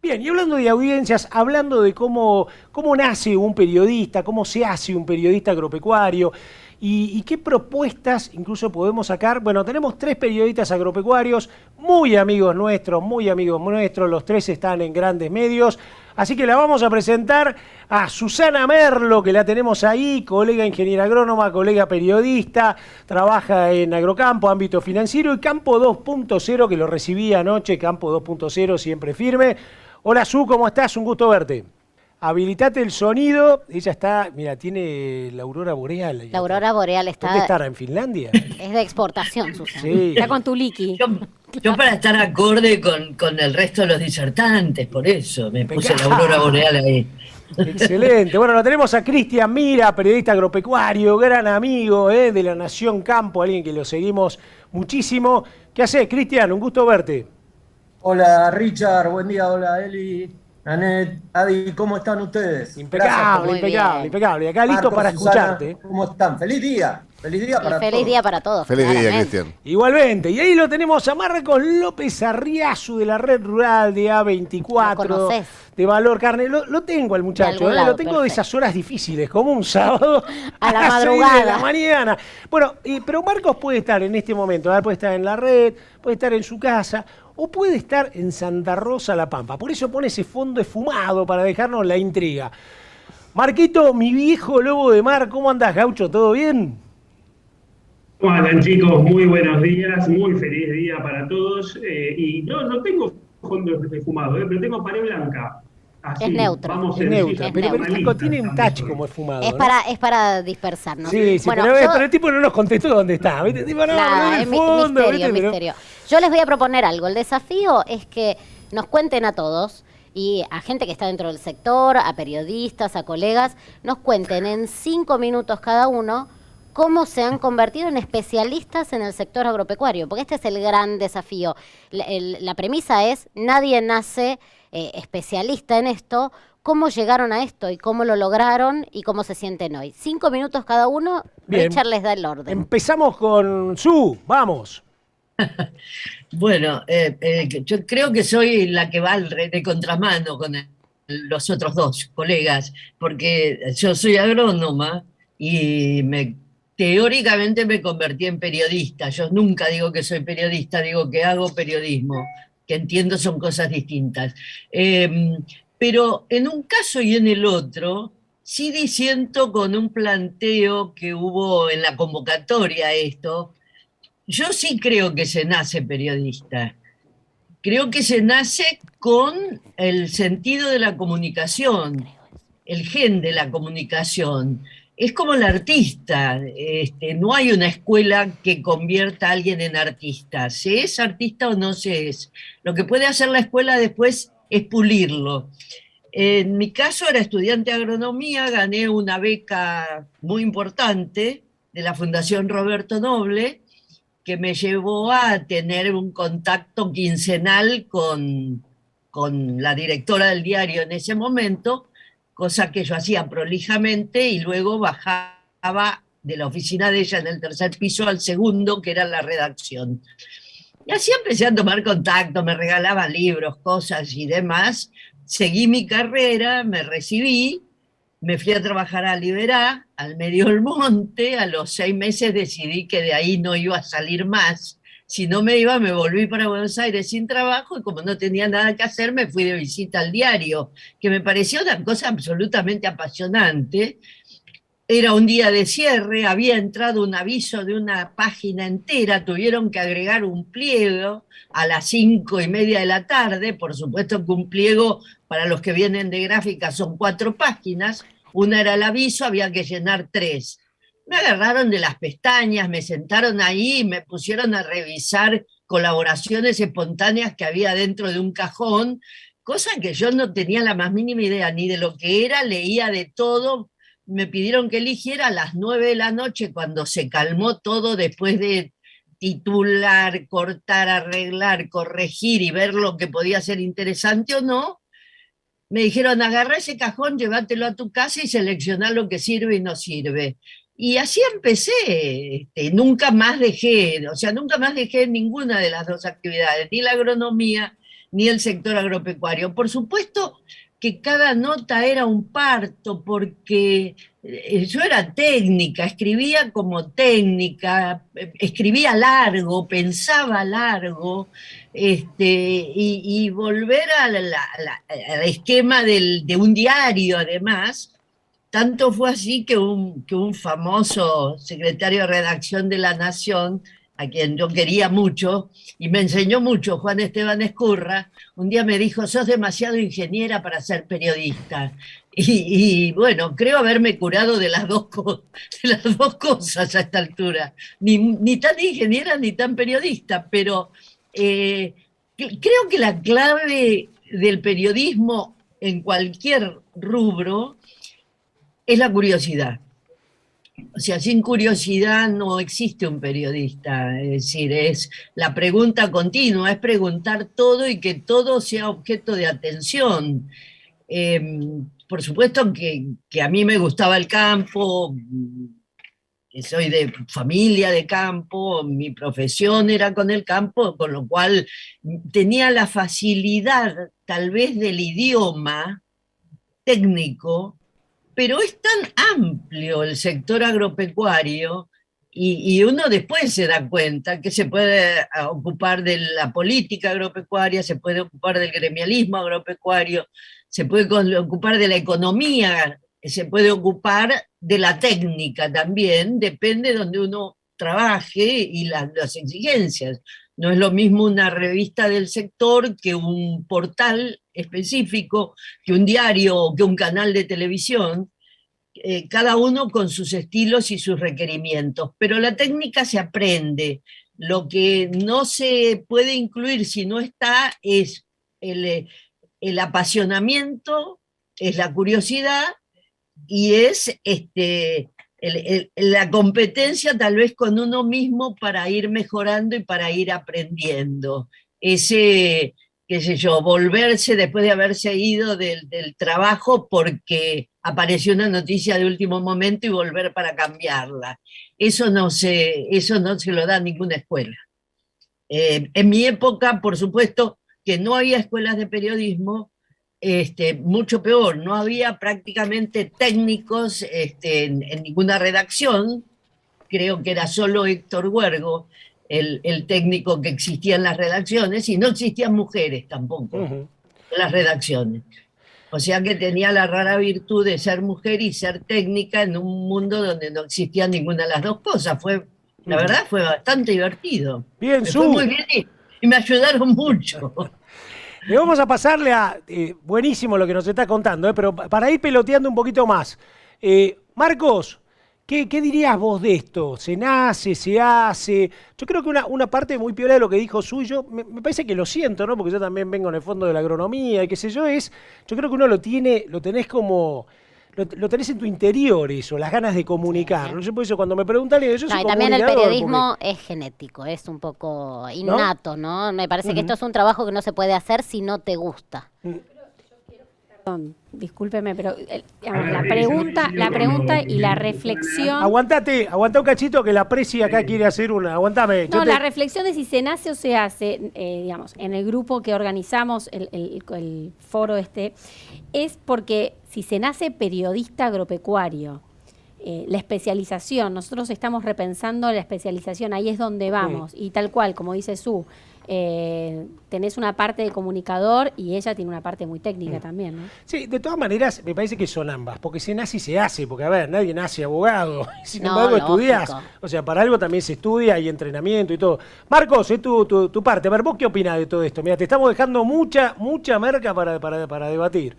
Bien, y hablando de audiencias, hablando de cómo nace un periodista, cómo se hace un periodista agropecuario y qué propuestas incluso podemos sacar. Bueno, tenemos tres periodistas agropecuarios, muy amigos nuestros, los tres están en grandes medios, así que la vamos a presentar a Susana Merlo, que la tenemos ahí, colega ingeniera agrónoma, colega periodista, trabaja en Agrocampo, ámbito financiero, y Campo 2.0, que lo recibí anoche, Campo 2.0, siempre firme. Hola Su, ¿cómo estás? Un gusto verte. Habilitate el sonido. Ella está, mira, tiene la aurora boreal ahí La atrás. aurora boreal ¿Dónde está, estará? ¿En Finlandia? es de exportación, Susana. Sí. Está con tu liqui. Yo para estar acorde con el resto de los disertantes, por eso me puse la aurora Impecable. boreal ahí. Excelente. Bueno, lo tenemos a Cristian Mira, periodista agropecuario, gran amigo de la Nación Campo, alguien que lo seguimos muchísimo. ¿Qué haces, Cristian? Un gusto verte. Hola Richard, buen día, hola Eli, Anet, Adi, ¿cómo están ustedes? Impecable, Muy impecable, bien. impecable. Acá listo Marcos, para Susana, escucharte. ¿cómo están? Feliz día Y para feliz todos. día para todos. Feliz día, claramente. Cristian. Igualmente, y ahí lo tenemos a Marcos López Arriazu de la red rural de ¿Lo A24, conocés? de Valor Carne. Lo tengo al muchacho, algún lado, lo tengo de perfecto. esas horas difíciles, como un sábado A la las 6 de madrugada. la mañana. Bueno, pero Marcos puede estar en este momento, puede estar en la red, puede estar en su casa, o puede estar en Santa Rosa, La Pampa. Por eso pone ese fondo esfumado para dejarnos la intriga. Marquito, mi viejo lobo de mar, ¿cómo andás, gaucho? ¿Todo bien? ¿Cómo andan, chicos? Muy buenos días, muy feliz día para todos. Y no tengo fondo esfumado, pero tengo pared blanca. Así, Es neutro. vamos Es neutra, Es pero neutro. el tipo tiene un touch como esfumado, Es ¿no? para dispersarnos. Sí, sí, Bueno, pero el tipo no nos contestó dónde está, ¿viste? Tipo, no, nada, en el es fondo, misterio, ¿viste? Pero- misterio. Yo les voy a proponer algo. El desafío es que nos cuenten a todos y a gente que está dentro del sector, a periodistas, a colegas, nos cuenten en 5 minutos cada uno cómo se han convertido en especialistas en el sector agropecuario, porque este es el gran desafío. La premisa es, nadie nace especialista en esto. ¿Cómo llegaron a esto y cómo lo lograron y cómo se sienten hoy? 5 minutos cada uno, Bien. Richard les da el orden. Empezamos con Su, vamos. Bueno, yo creo que soy la que va de contramano con los otros dos colegas, porque yo soy agrónoma y teóricamente me convertí en periodista. Yo nunca digo que soy periodista, digo que hago periodismo, que entiendo son cosas distintas. Pero en un caso y en el otro, sí disiento con un planteo que hubo en la convocatoria a esto. Yo sí creo que se nace periodista. Creo que se nace con el sentido de la comunicación, el gen de la comunicación. Es como el artista. No hay una escuela que convierta a alguien en artista. ¿Se es artista o no se es? Lo que puede hacer la escuela después es pulirlo. En mi caso era estudiante de agronomía, gané una beca muy importante de la Fundación Roberto Noble, que me llevó a tener un contacto quincenal con la directora del diario en ese momento, cosa que yo hacía prolijamente y luego bajaba de la oficina de ella en el tercer piso al segundo, que era la redacción. Y así empecé a tomar contacto, me regalaban libros, cosas y demás. Seguí mi carrera, me recibí, me fui a trabajar a Liberá, al medio del monte. A los 6 meses decidí que de ahí no iba a salir más. Si no me iba, me volví para Buenos Aires sin trabajo, y como no tenía nada que hacer, me fui de visita al diario, que me pareció una cosa absolutamente apasionante. Era un día de cierre, había entrado un aviso de una página entera, tuvieron que agregar un pliego a las 5:30 de la tarde. Por supuesto que un pliego, para los que vienen de gráfica, son 4 páginas. Una era el aviso, había que llenar 3. Me agarraron de las pestañas, me sentaron ahí y me pusieron a revisar colaboraciones espontáneas que había dentro de un cajón, cosa que yo no tenía la más mínima idea ni de lo que era, leía de todo. Me pidieron que eligiera a las 9 de la noche, cuando se calmó todo, después de titular, cortar, arreglar, corregir y ver lo que podía ser interesante o no. Me dijeron, agarrá ese cajón, llévatelo a tu casa y seleccioná lo que sirve y no sirve. Y así empecé. Nunca más dejé ninguna de las dos actividades, ni la agronomía ni el sector agropecuario. Por supuesto que cada nota era un parto, porque yo era técnica, escribía como técnica, escribía largo, pensaba largo, y volver al esquema de un diario, además. Tanto fue así que un famoso secretario de redacción de La Nación, a quien yo quería mucho y me enseñó mucho, Juan Esteban Escurra, un día me dijo: sos demasiado ingeniera para ser periodista. Y bueno, creo haberme curado de las dos cosas a esta altura. Ni tan ingeniera ni tan periodista, pero creo que la clave del periodismo en cualquier rubro es la curiosidad. O sea, sin curiosidad no existe un periodista, es decir, es la pregunta continua, es preguntar todo y que todo sea objeto de atención. Por supuesto que a mí me gustaba el campo, que soy de familia de campo, mi profesión era con el campo, con lo cual tenía la facilidad tal vez del idioma técnico, pero es tan amplio el sector agropecuario y uno después se da cuenta que se puede ocupar de la política agropecuaria, se puede ocupar del gremialismo agropecuario, se puede ocupar de la economía, se puede ocupar de la técnica también, depende de donde uno trabaje y las exigencias. No es lo mismo una revista del sector que un portal específico, que un diario o que un canal de televisión, cada uno con sus estilos y sus requerimientos. Pero la técnica se aprende. Lo que no se puede incluir si no está es el apasionamiento, es la curiosidad y es la competencia tal vez con uno mismo para ir mejorando y para ir aprendiendo. Ese, qué sé yo, volverse después de haberse ido del trabajo porque apareció una noticia de último momento y volver para cambiarla. Eso no se lo da ninguna escuela. En mi época, por supuesto, que no había escuelas de periodismo, mucho peor, no había prácticamente técnicos en ninguna redacción. Creo que era solo Héctor Huergo el técnico que existía en las redacciones, y no existían mujeres tampoco en las redacciones. O sea que tenía la rara virtud de ser mujer y ser técnica en un mundo donde no existía ninguna de las dos cosas. La verdad fue bastante divertido. Bien, me fue muy bien y me ayudaron mucho. Le vamos a pasarle a... buenísimo lo que nos está contando, pero para ir peloteando un poquito más. Marcos, ¿qué dirías vos de esto? ¿Se nace, se hace? Yo creo que una parte muy piola de lo que dijo Suyo, me parece que lo siento, ¿no? Porque yo también vengo en el fondo de la agronomía y qué sé yo, yo creo que uno lo tenés como... Lo tenés en tu interior eso, las ganas de comunicar. No sé, por eso cuando me preguntan, yo soy y también el comunicador, periodismo es genético, es un poco innato, ¿no? Me parece que esto es un trabajo que no se puede hacer si no te gusta. Perdón, discúlpeme, pero digamos, la pregunta y la reflexión... Aguantá un cachito que la Presi acá quiere hacer una... Aguantame. No, la reflexión de si se nace o se hace, digamos, en el grupo que organizamos el foro es porque si se nace periodista agropecuario, la especialización, nosotros estamos repensando la especialización, ahí es donde vamos, y tal cual, como dice Su, tenés una parte de comunicador y ella tiene una parte muy técnica también, ¿no? Sí, de todas maneras me parece que son ambas, porque se nace y se hace, porque a ver, nadie nace abogado, sin embargo estudiás, o sea, para algo también se estudia, hay entrenamiento y todo. Marcos, es tu parte, a ver, ¿vos qué opinás de todo esto? Mira, te estamos dejando mucha merca para debatir.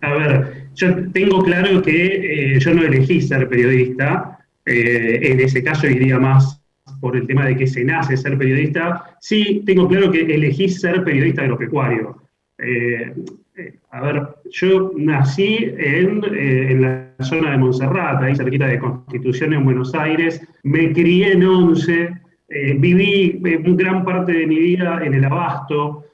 A ver, yo tengo claro que yo no elegí ser periodista, en ese caso iría más por el tema de que se nace ser periodista. Sí, tengo claro que elegí ser periodista agropecuario. A ver, yo nací en la zona de Montserrat, ahí cerquita de Constitución en Buenos Aires, me crié en Once, viví gran parte de mi vida en el Abasto.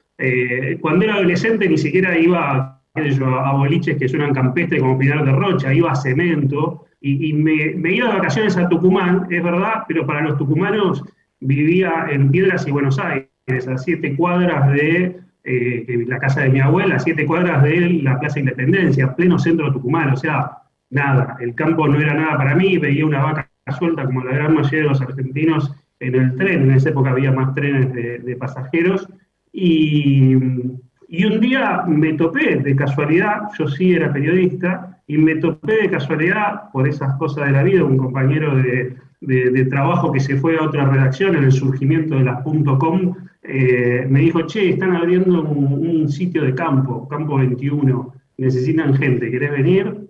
Cuando era adolescente ni siquiera iba a boliches que suenan campestre como Pinar de Rocha, iba a Cemento, y me iba de vacaciones a Tucumán, es verdad, pero para los tucumanos vivía en Piedras y Buenos Aires, a 7 cuadras de que la casa de mi abuela, a 7 cuadras de la Plaza Independencia, pleno centro de Tucumán, o sea, nada, el campo no era nada para mí, veía una vaca suelta como la gran mayoría de los argentinos en el tren, en esa época había más trenes de pasajeros, y un día me topé de casualidad, yo sí era periodista, y me topé de casualidad, por esas cosas de la vida, un compañero de trabajo que se fue a otra redacción en el surgimiento de las .com, me dijo, che, están abriendo un sitio de campo, Campo 21, necesitan gente, ¿querés venir?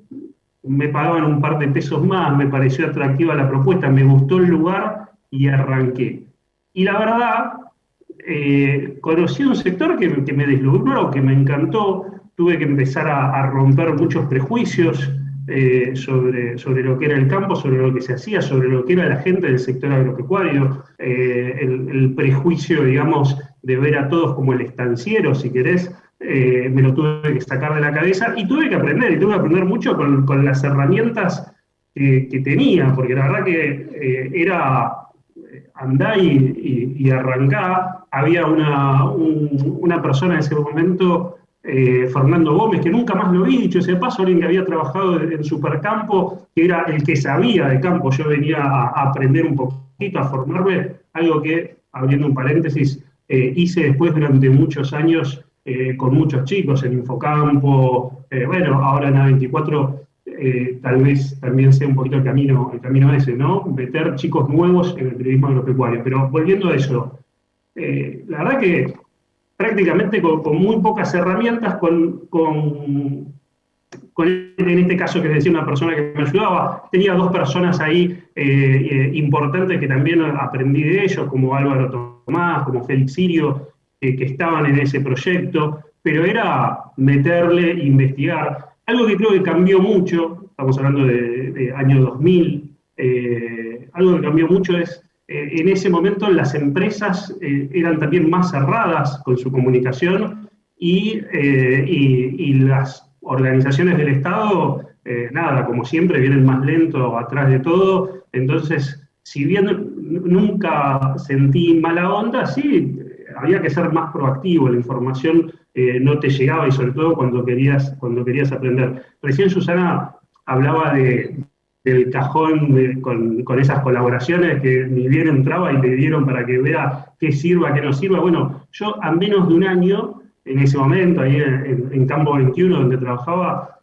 Me pagaban un par de pesos más, me pareció atractiva la propuesta, me gustó el lugar y arranqué. Y la verdad, conocí un sector que me deslumbró, que me encantó, tuve que empezar a romper muchos prejuicios sobre lo que era el campo, sobre lo que se hacía, sobre lo que era la gente del sector agropecuario, el prejuicio, digamos, de ver a todos como el estanciero, si querés, me lo tuve que sacar de la cabeza y tuve que aprender mucho con las herramientas que tenía, porque la verdad que era andá y arrancá. Había una persona en ese momento, Fernando Gómez, que nunca más lo vi, dicho ese paso, alguien que había trabajado en Supercampo, que era el que sabía de campo. Yo venía a aprender un poquito, a formarme, algo que, abriendo un paréntesis, hice después durante muchos años con muchos chicos en Infocampo, bueno, ahora en A24 tal vez también sea un poquito el camino ese, ¿no? Meter chicos nuevos en el periodismo agropecuario. Pero volviendo a eso, la verdad que prácticamente con muy pocas herramientas, en este caso que les decía una persona que me ayudaba, tenía 2 personas ahí importantes que también aprendí de ellos, como Álvaro Tomás, como Félix Sirio, que estaban en ese proyecto, pero era meterle, investigar. Algo que creo que cambió mucho, estamos hablando de año 2000, algo que cambió mucho es, en ese momento las empresas eran también más cerradas con su comunicación y las organizaciones del Estado, nada, como siempre, vienen más lento atrás de todo. Entonces, si bien nunca sentí mala onda, sí, había que ser más proactivo, la información no te llegaba y sobre todo cuando querías aprender. Recién Susana hablaba del cajón con esas colaboraciones que ni bien entraba y le dieron para que vea qué sirva, qué no sirva. Bueno, yo a menos de un año, en ese momento, ahí en Campo 21, donde trabajaba,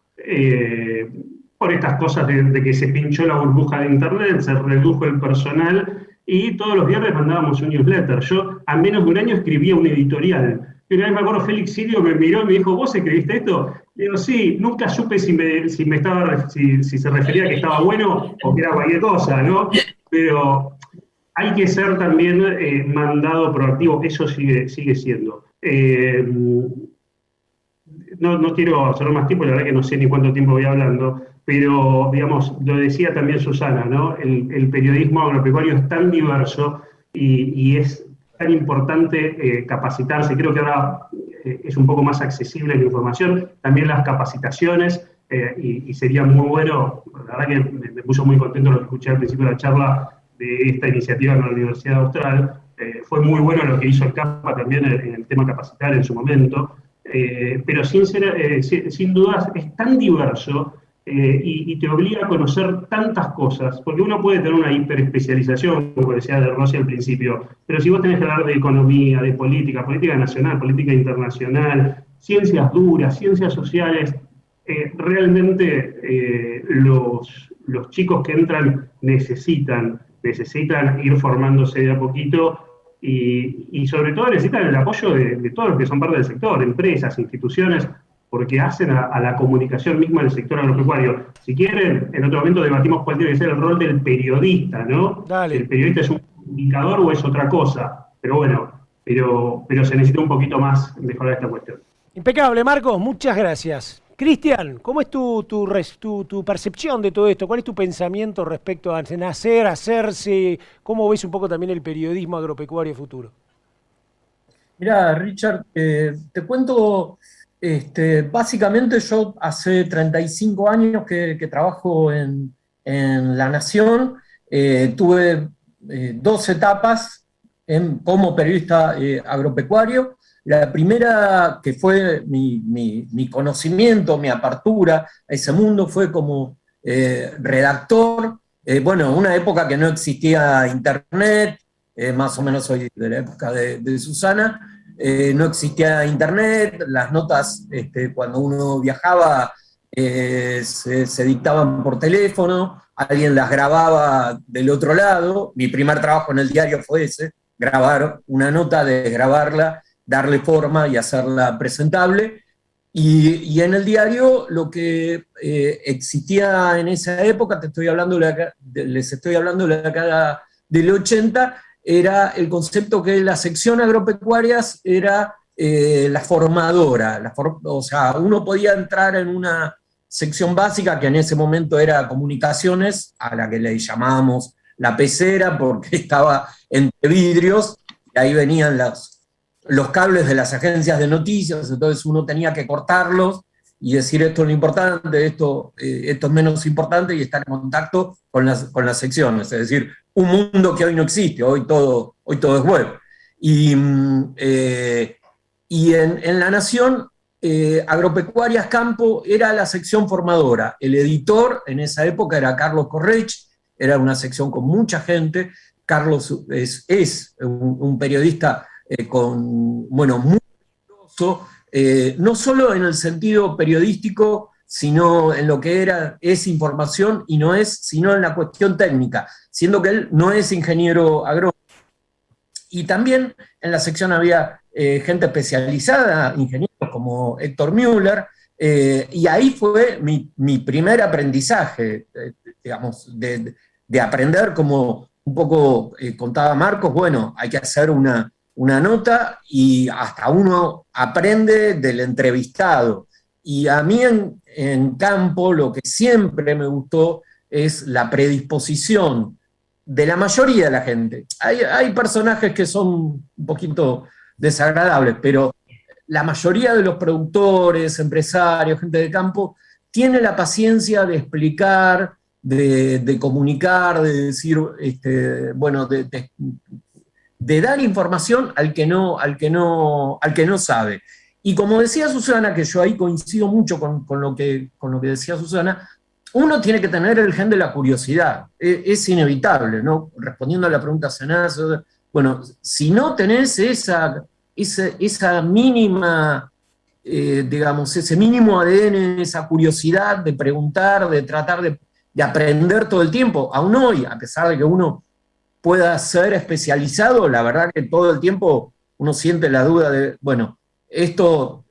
por estas cosas de que se pinchó la burbuja de internet, se redujo el personal y todos los viernes mandábamos un newsletter. Yo a menos de un año escribía un editorial. Y una vez me acuerdo, Félix Sirio me miró y me dijo, ¿vos escribiste esto? Le digo, sí, nunca supe si se refería a que estaba bueno o que era cualquier cosa, ¿no? Pero hay que ser también mandado proactivo, eso sigue siendo. No quiero hacer más tiempo, la verdad que no sé ni cuánto tiempo voy hablando, pero, digamos, lo decía también Susana, ¿no? El periodismo agropecuario es tan diverso y es tan importante capacitarse. Creo que ahora es un poco más accesible la información, también las capacitaciones, y sería muy bueno, la verdad que me puso muy contento lo que escuché al principio de la charla de esta iniciativa con la Universidad Austral. Fue muy bueno lo que hizo el CAPA también en el tema capacitar en su momento, pero sin dudas es tan diverso y te obliga a conocer tantas cosas, porque uno puede tener una hiperespecialización, como decía de Rossi al principio, pero si vos tenés que hablar de economía, de política nacional, política internacional, ciencias duras, ciencias sociales, realmente los chicos que entran necesitan ir formándose de a poquito y sobre todo necesitan el apoyo de todos los que son parte del sector, empresas, instituciones, porque hacen a la comunicación misma del sector agropecuario. Si quieren, en otro momento debatimos cuál tiene que ser el rol del periodista, ¿no? Dale. ¿El periodista es un comunicador o es otra cosa? Pero bueno, pero se necesita un poquito más mejorar esta cuestión. Impecable, Marcos, muchas gracias. Cristian, ¿cómo es tu percepción de todo esto? ¿Cuál es tu pensamiento respecto a nacer, hacerse? ¿Cómo ves un poco también el periodismo agropecuario futuro? Mirá, Richard, te cuento, básicamente yo hace 35 años que trabajo en La Nación. Tuve 2 etapas como periodista agropecuario. La primera, que fue mi conocimiento, mi apertura a ese mundo, fue como redactor. Bueno, una época que no existía internet, más o menos soy de la época de Susana, no existía internet, las notas cuando uno viajaba se dictaban por teléfono, alguien las grababa del otro lado. Mi primer trabajo en el diario fue ese, grabar una nota, desgrabarla, darle forma y hacerla presentable. Y en el diario lo que existía en esa época, les estoy hablando de la década del 80, era el concepto que la sección agropecuarias era la formadora, o sea, uno podía entrar en una sección básica que en ese momento era comunicaciones, a la que le llamábamos la pecera porque estaba entre vidrios, y ahí venían los cables de las agencias de noticias, entonces uno tenía que cortarlos y decir esto es lo importante, esto es menos importante, y estar en contacto con las secciones, es decir, un mundo que hoy no existe, hoy todo es web. Y en La Nación, Agropecuarias Campo era la sección formadora. El editor en esa época era Carlos Correch, era una sección con mucha gente. Carlos es un periodista muy valioso, no solo en el sentido periodístico, sino en lo que es información, y no es sino en la cuestión técnica, siendo que él no es ingeniero agrónomo. Y también en la sección había gente especializada, ingenieros como Héctor Müller, y ahí fue mi primer aprendizaje, digamos, de aprender, como un poco contaba Marcos. Bueno, hay que hacer una nota y hasta uno aprende del entrevistado. Y a mí en campo lo que siempre me gustó es la predisposición de la mayoría de la gente. Hay personajes que son un poquito desagradables, pero la mayoría de los productores, empresarios, gente de campo, tiene la paciencia de explicar, de comunicar, de decir, bueno, de dar información al que no sabe. Y como decía Susana, que yo ahí coincido mucho con lo que decía Susana, uno tiene que tener el gen de la curiosidad, es inevitable, ¿no? Respondiendo a la pregunta Senazo, bueno, si no tenés esa mínima, digamos, ese mínimo ADN, esa curiosidad de preguntar, de tratar de aprender todo el tiempo, aún hoy, a pesar de que uno pueda ser especializado, la verdad que todo el tiempo uno siente la duda de, bueno, esto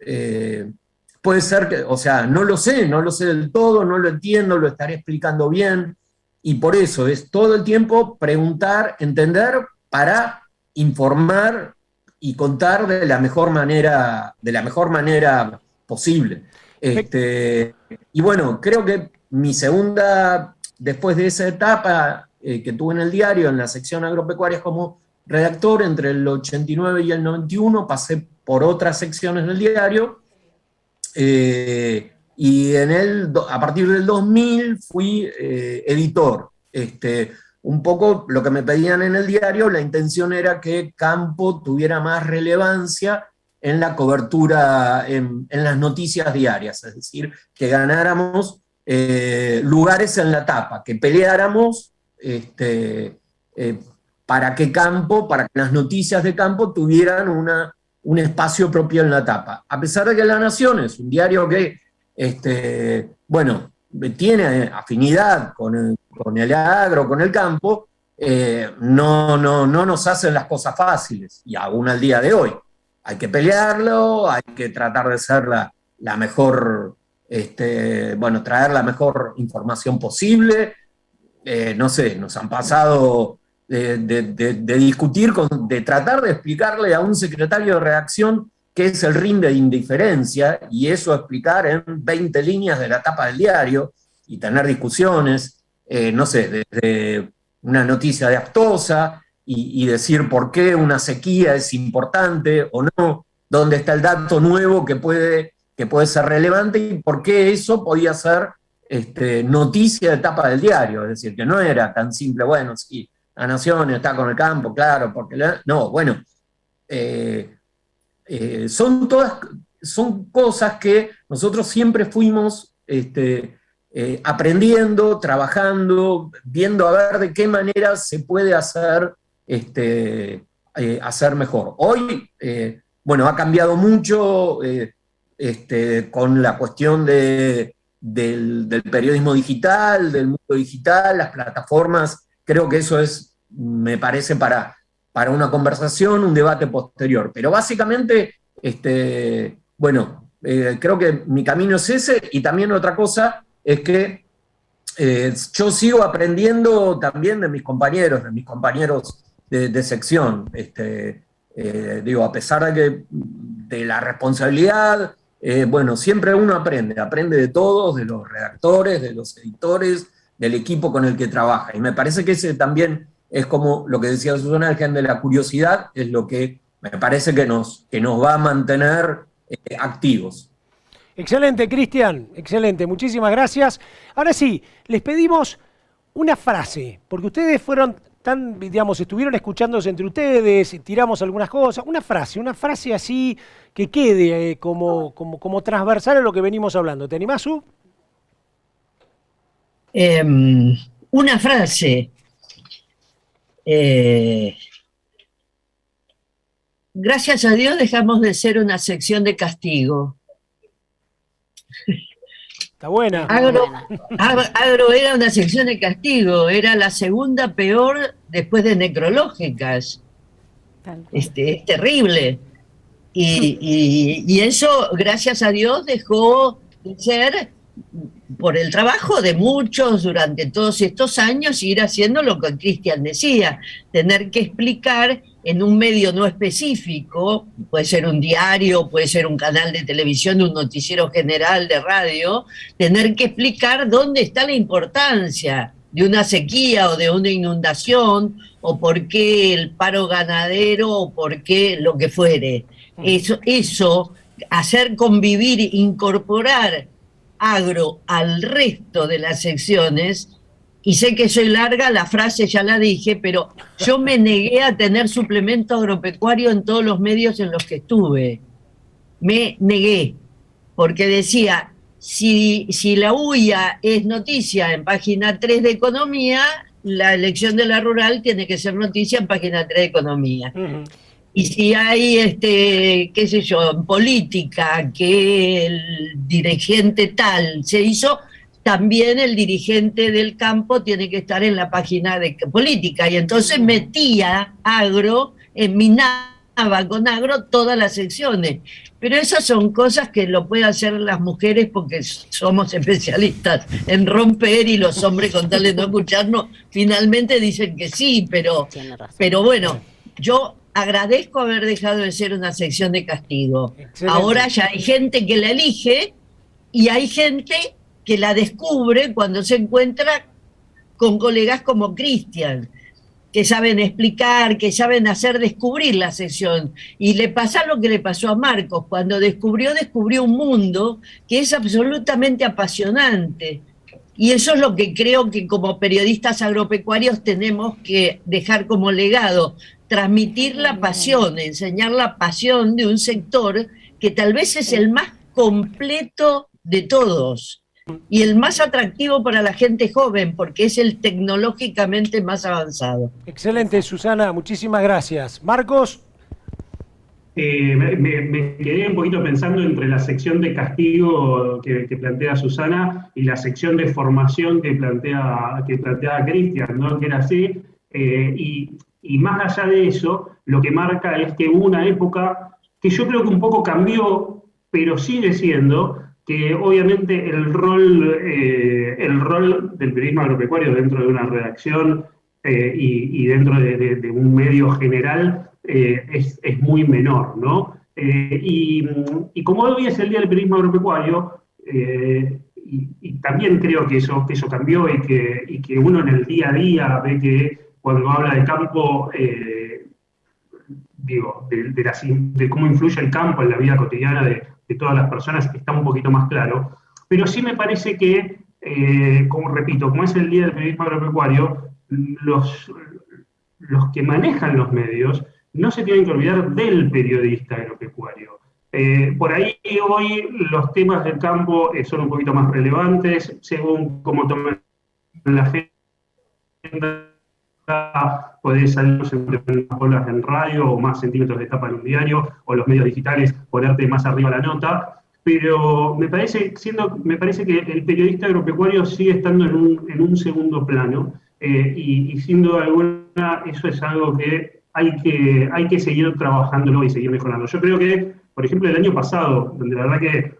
puede ser que, o sea, no lo sé del todo, no lo entiendo, lo estaré explicando bien, y por eso es todo el tiempo preguntar, entender, para informar y contar de la mejor manera posible. Y bueno, creo que mi segunda, después de esa etapa que tuve en el diario, en la sección agropecuarias como redactor, entre el 89 y el 91, pasé por otras secciones del diario, y a partir del 2000 fui editor. Un poco lo que me pedían en el diario, la intención era que campo tuviera más relevancia en la cobertura, en las noticias diarias, es decir, que ganáramos lugares en la tapa, que peleáramos para que las noticias de campo tuvieran un espacio propio en la tapa. A pesar de que La Nación es un diario que, bueno, tiene afinidad con el agro, con el campo, no nos hacen las cosas fáciles, y aún al día de hoy. Hay que pelearlo, hay que tratar de ser la mejor, bueno, traer la mejor información posible. No sé, nos han pasado de discutir, de tratar de explicarle a un secretario de redacción qué es el RIN de indiferencia, y eso explicar en 20 líneas de la tapa del diario, y tener discusiones, no sé, desde una noticia de aftosa, y decir por qué una sequía es importante o no, dónde está el dato nuevo que puede ser relevante, y por qué eso podía ser noticia de tapa del diario. Es decir, que no era tan simple, bueno, sí, La Nación está con el campo, claro, porque no, bueno, son cosas que nosotros siempre fuimos aprendiendo, trabajando, viendo a ver de qué manera se puede hacer, hacer mejor. Hoy, bueno, ha cambiado mucho con la cuestión del periodismo digital, del mundo digital, las plataformas. Creo que eso me parece para una conversación, un debate posterior. Pero básicamente, bueno, creo que mi camino es ese, y también otra cosa es que yo sigo aprendiendo también de mis compañeros de sección. Digo, a pesar de la responsabilidad, bueno, siempre uno aprende de todos, de los redactores, de los editores, del equipo con el que trabaja. Y me parece que ese también es como lo que decía Susana, el gen de la curiosidad, es lo que me parece que nos va a mantener activos. Excelente, Cristian, excelente, muchísimas gracias. Ahora sí, les pedimos una frase, porque ustedes fueron estuvieron escuchándose entre ustedes, tiramos algunas cosas, una frase así que quede como transversal a lo que venimos hablando. ¿Te animás, Su? Una frase. Gracias a Dios dejamos de ser una sección de castigo. Está buena. Agro era una sección de castigo, era la segunda peor después de necrológicas. Es terrible. Y eso, gracias a Dios, dejó de ser, por el trabajo de muchos durante todos estos años, ir haciendo lo que Cristian decía, tener que explicar en un medio no específico, puede ser un diario, puede ser un canal de televisión, un noticiero general de radio, tener que explicar dónde está la importancia de una sequía o de una inundación, o por qué el paro ganadero, o por qué lo que fuere. Eso, hacer convivir, incorporar agro al resto de las secciones, y sé que soy larga, la frase ya la dije, pero yo me negué a tener suplemento agropecuario en todos los medios en los que estuve. Me negué, porque decía, si la UIA es noticia en página 3 de Economía, la elección de la rural tiene que ser noticia en página 3 de Economía. Uh-huh. Y si hay, qué sé yo, en política, que el dirigente tal se hizo, también el dirigente del campo tiene que estar en la página de política. Y entonces metía agro, minaba con agro todas las secciones. Pero esas son cosas que lo pueden hacer las mujeres porque somos especialistas en romper, y los hombres, con tal de no escucharnos, finalmente dicen que sí, pero bueno, yo agradezco haber dejado de ser una sección de castigo. Excelente. Ahora ya hay gente que la elige y hay gente que la descubre cuando se encuentra con colegas como Cristian, que saben explicar, que saben hacer descubrir la sección. Y le pasa lo que le pasó a Marcos, cuando descubrió un mundo que es absolutamente apasionante. Y eso es lo que creo que como periodistas agropecuarios tenemos que dejar como legado, transmitir la pasión, enseñar la pasión de un sector que tal vez es el más completo de todos y el más atractivo para la gente joven, porque es el tecnológicamente más avanzado. Excelente, Susana, muchísimas gracias. Marcos. Me quedé un poquito pensando entre la sección de castigo que plantea Susana y la sección de formación que planteaba Cristian, ¿no? Que era así, y más allá de eso, lo que marca es que hubo una época que yo creo que un poco cambió, pero sigue siendo que obviamente el rol del periodismo agropecuario dentro de una redacción y dentro de un medio general es muy menor, ¿no? Y como hoy es el Día del Periodismo Agropecuario, y también creo que eso cambió y que uno en el día a día ve que cuando habla de campo, de cómo influye el campo en la vida cotidiana de todas las personas, está un poquito más claro. Pero sí me parece que, como es el Día del Periodismo Agropecuario, los que manejan los medios no se tienen que olvidar del periodista agropecuario. Por ahí hoy los temas del campo son un poquito más relevantes, según cómo tomen la agenda, podés salir en olas en radio o más centímetros de tapa en un diario, o los medios digitales ponerte más arriba la nota, pero me parece que el periodista agropecuario sigue estando en un segundo plano, y sin duda alguna eso es algo que hay que seguir trabajándolo y seguir mejorando. Yo creo que, por ejemplo, el año pasado, donde la verdad que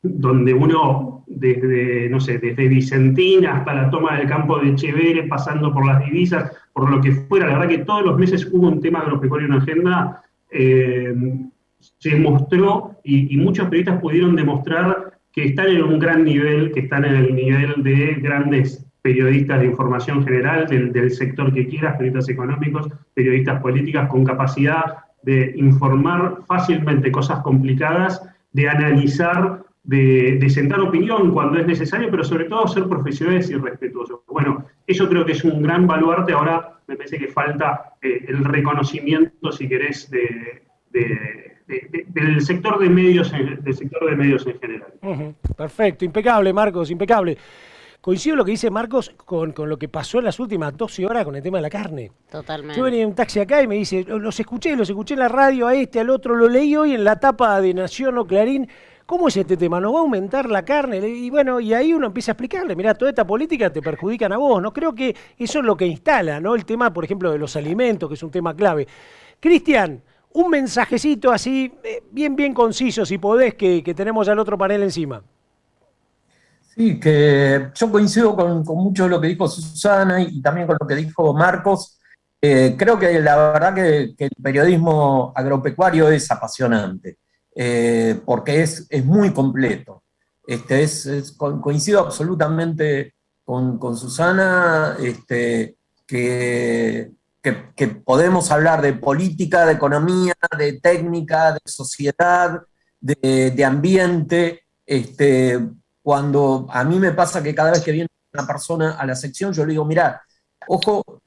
donde uno, desde Vicentín hasta la toma del campo de Echeverre, pasando por las divisas, por lo que fuera, la verdad que todos los meses hubo un tema agropecuario en la agenda, se mostró y muchos periodistas pudieron demostrar que están en un gran nivel, que están en el nivel de grandes periodistas de información general, del sector que quieras, periodistas económicos, periodistas políticas, con capacidad de informar fácilmente cosas complicadas, de analizar, de sentar opinión cuando es necesario, pero sobre todo ser profesionales y respetuosos. Bueno, eso creo que es un gran baluarte. Ahora me parece que falta el reconocimiento, si querés, del sector de medios en general. Perfecto, impecable, Marcos, impecable. Coincido lo que dice Marcos con lo que pasó en las últimas 12 horas con el tema de la carne. Totalmente. Yo venía en un taxi acá y me dice, los escuché en la radio, a este, al otro, lo leí hoy en la tapa de Nación o Clarín. ¿Cómo es este tema? ¿Nos va a aumentar la carne? Y bueno, y ahí uno empieza a explicarle, mirá, toda esta política te perjudican a vos, ¿no? Creo que eso es lo que instala, ¿no? El tema, por ejemplo, de los alimentos, que es un tema clave. Cristian, un mensajecito así, bien conciso, si podés, que tenemos al otro panel encima. Sí, que yo coincido con mucho de lo que dijo Susana y también con lo que dijo Marcos. Creo que la verdad que el periodismo agropecuario es apasionante, porque es muy completo. Coincido absolutamente con Susana, que podemos hablar de política, de economía, de técnica, de sociedad, de ambiente. Cuando a mí me pasa que cada vez que viene una persona a la sección, yo le digo, mirá, ojo,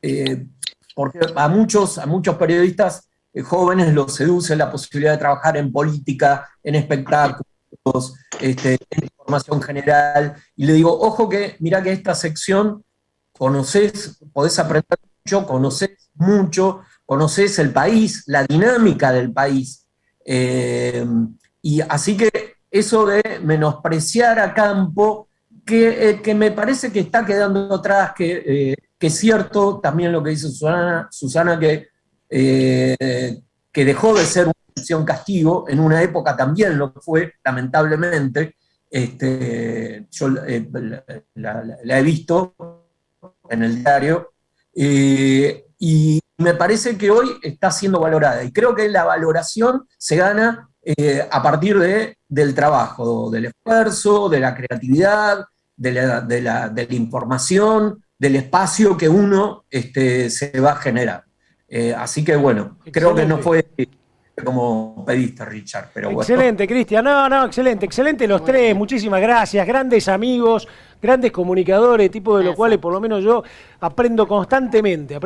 porque a muchos periodistas jóvenes los seduce la posibilidad de trabajar en política, en espectáculos, en información general, y le digo, ojo que, mirá que esta sección conocés, podés aprender mucho, conocés el país, la dinámica del país, y así que eso de menospreciar a campo, que me parece que está quedando atrás, que es cierto también lo que dice Susana, que dejó de ser una opción castigo, en una época también lo fue, lamentablemente. Yo la he visto en el diario, y me parece que hoy está siendo valorada, y creo que la valoración se gana a partir del trabajo, del esfuerzo, de la creatividad, de la información, del espacio que uno se va a generar. Así que bueno, excelente. Creo que no fue como pediste, Richard, pero bueno. Excelente, Cristian. No, excelente los tres. Muchísimas gracias. Grandes amigos, grandes comunicadores, tipo de los cuales por lo menos yo aprendo constantemente.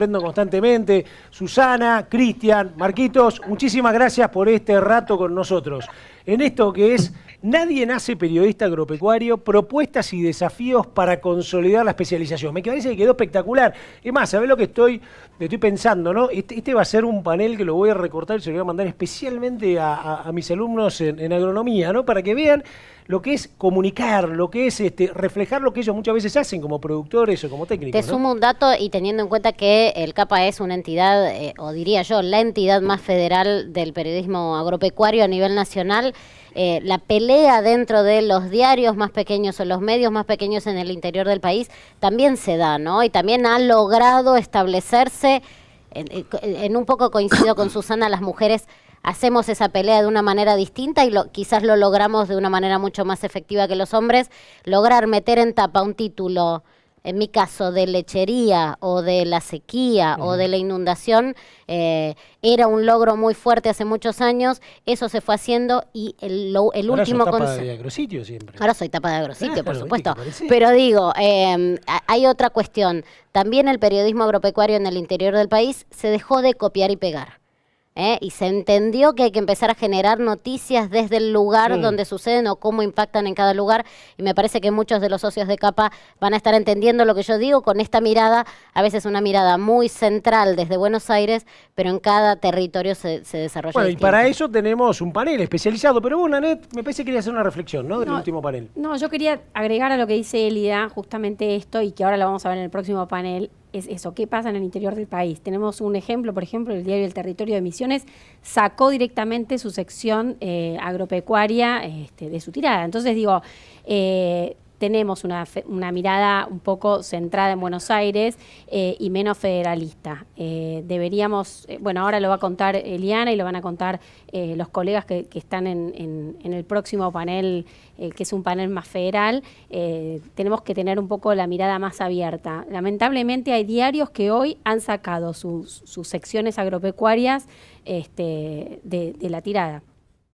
Susana, Cristian, Marquitos, muchísimas gracias por este rato con nosotros. En esto que es Nadie nace periodista agropecuario, propuestas y desafíos para consolidar la especialización. Me parece que quedó espectacular. Es más, ¿sabés lo que estoy pensando, no? Este va a ser un panel que lo voy a recortar y se lo voy a mandar especialmente a mis alumnos en agronomía, ¿no? Para que vean lo que es comunicar, lo que es reflejar lo que ellos muchas veces hacen como productores o como técnicos. Te sumo un dato, y teniendo en cuenta que el CAPA es una entidad, o diría yo, la entidad más federal del periodismo agropecuario a nivel nacional, la pelea dentro de los diarios más pequeños o los medios más pequeños en el interior del país también se da, ¿no? Y también ha logrado establecerse, en un poco coincido con Susana, las mujeres hacemos esa pelea de una manera distinta y quizás lo logramos de una manera mucho más efectiva que los hombres. Lograr meter en tapa un título, en mi caso, de lechería o de la sequía o de la inundación, era un logro muy fuerte hace muchos años. Eso se fue haciendo y el último... Ahora sos tapa de Agrositio siempre. Ahora soy tapa de Agrositio, por supuesto. Pero digo, hay otra cuestión. También el periodismo agropecuario en el interior del país se dejó de copiar y pegar. Y se entendió que hay que empezar a generar noticias desde el lugar donde suceden o cómo impactan en cada lugar, y me parece que muchos de los socios de CAPA van a estar entendiendo lo que yo digo con esta mirada, a veces una mirada muy central desde Buenos Aires, pero en cada territorio se desarrolla Bueno, distinto. y para eso tenemos un panel especializado, pero vos, Nanette, me parece que querías hacer una reflexión, ¿no? Del último panel. No, yo quería agregar a lo que dice Elida justamente esto, y que ahora lo vamos a ver en el próximo panel, es eso, qué pasa en el interior del país. Tenemos un ejemplo, por ejemplo, el diario El Territorio de Misiones sacó directamente su sección agropecuaria de su tirada. Entonces digo, tenemos una mirada un poco centrada en Buenos Aires y menos federalista. Deberíamos, bueno, ahora lo va a contar Eliana y lo van a contar los colegas que están en el próximo panel, que es un panel más federal. Tenemos que tener un poco la mirada más abierta. Lamentablemente hay diarios que hoy han sacado sus secciones agropecuarias de la tirada.